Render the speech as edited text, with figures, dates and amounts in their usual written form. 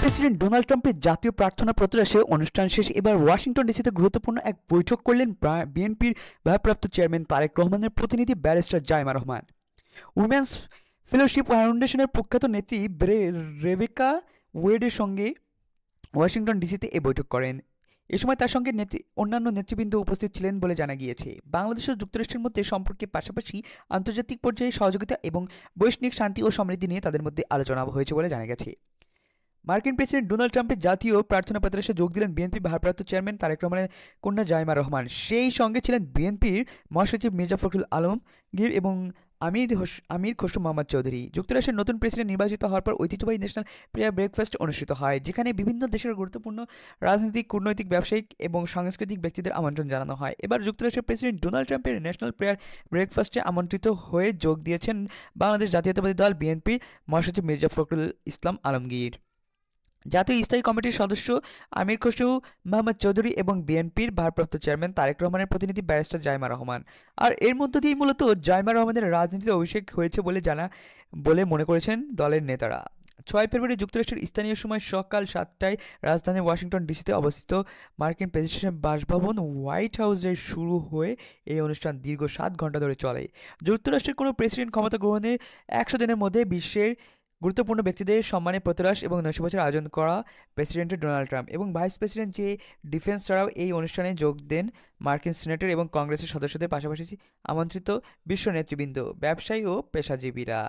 President Donald ট্রাম্পের জাতীয় প্রার্থনা প্রত্যাশে অনুষ্ঠান শেষে এবার ওয়াশিংটন ডিসিতে গুরুত্বপূর্ণ এক বৈঠক করলেন বিএনপির ভারপ্রাপ্ত চেয়ারম্যান তারেক রহমানের প্রতিনিধি barrister Zaima Rahman. Women's fellowship ফাউন্ডেশনের প্রখ্যাত নেত্রী রেবেকা ওয়েডের সঙ্গে ওয়াশিংটন ডিসিতে এ বৈঠক করেন। এ সময় তার সঙ্গে অন্যান্য নেতৃবৃন্দ উপস্থিত ছিলেন বলে জানা গিয়েছে। বাংলাদেশ ও যুক্তরাষ্ট্রের মধ্যে সম্পর্কের পাশাপাশি আন্তর্জাতিক পর্যায়ে সহযোগিতা এবং বৈশ্বিক শান্তি ও সমৃদ্ধি নিয়ে তাদের মধ্যে আলোচনা হয়েছে বলে জানা গেছে। মার্কিন প্রেসিডেন্ট ডোনাল্ড ট্রাম্পের জাতীয় প্রার্থনা প্রত্যাশে যোগ দিলেন বিএনপি ভারপ্রাপ্ত চেয়ারম্যান তারেক রহমানের কন্যা জাইমা রহমান। সেই সঙ্গে ছিলেন বিএনপির মহাসচিব মির্জা ফখরুল আলমগীর এবং আমির খসরু মোহাম্মদ চৌধুরী। যুক্তরাষ্ট্রের নতুন প্রেসিডেন্ট নির্বাচিত হওয়ার পর ঐতিহ্যবাহী ন্যাশনাল প্রেয়ার ব্রেকফাস্ট অনুষ্ঠিত হয়, যেখানে বিভিন্ন দেশের গুরুত্বপূর্ণ রাজনৈতিক, কূটনৈতিক, ব্যবসায়িক এবং সাংস্কৃতিক ব্যক্তিদের আমন্ত্রণ জানানো হয়। এবার যুক্তরাষ্ট্রের প্রেসিডেন্ট ডোনাল্ড ট্রাম্পের ন্যাশনাল প্রেয়ার ব্রেকফাস্টে আমন্ত্রিত হয়ে যোগ দিয়েছেন বাংলাদেশ জাতীয়তাবাদী দল বিএনপি মহাসচিব মির্জা ফখরুল ইসলাম আলমগীর, জাতীয় স্থায়ী কমিটির সদস্য আমির খসরু মোহাম্মদ চৌধুরী এবং বিএনপির ভারপ্রাপ্ত চেয়ারম্যান তারেক রহমানের প্রতিনিধি ব্যারিস্টার জাইমা রহমান। আর এর মধ্য দিয়েই মূলত জাইমা রহমানের রাজনীতিতে অভিষেক হয়েছে বলে মনে করেছেন দলের নেতারা। 6 ফেব্রুয়ারি যুক্তরাষ্ট্রের স্থানীয় সময় সকাল 7টায় রাজধানী ওয়াশিংটন ডিসিতে অবস্থিত মার্কিন প্রেসিডেন্টের বাসভবন হোয়াইট হাউসে শুরু হয়ে এই অনুষ্ঠান দীর্ঘ 7 ঘন্টা ধরে চলে। যুক্তরাষ্ট্রের কোনো প্রেসিডেন্ট ক্ষমতা গ্রহণের 100 দিনের মধ্যে বিশ্বের গুরুত্বপূর্ণ ব্যক্তিদের সম্মানে প্রত্যাশ এবং নৈশভোজের আয়োজন করা প্রেসিডেন্ট ডোনাল্ড ট্রাম্প এবং ভাইস প্রেসিডেন্ট যে ডিফেন্স ছাড়াও এই অনুষ্ঠানে যোগ দেন মার্কিন সিনেটের এবং কংগ্রেসের সদস্যদের পাশাপাশি আমন্ত্রিত বিশ্ব নেতৃবৃন্দ, ব্যবসায়ী ও পেশাজীবীরা।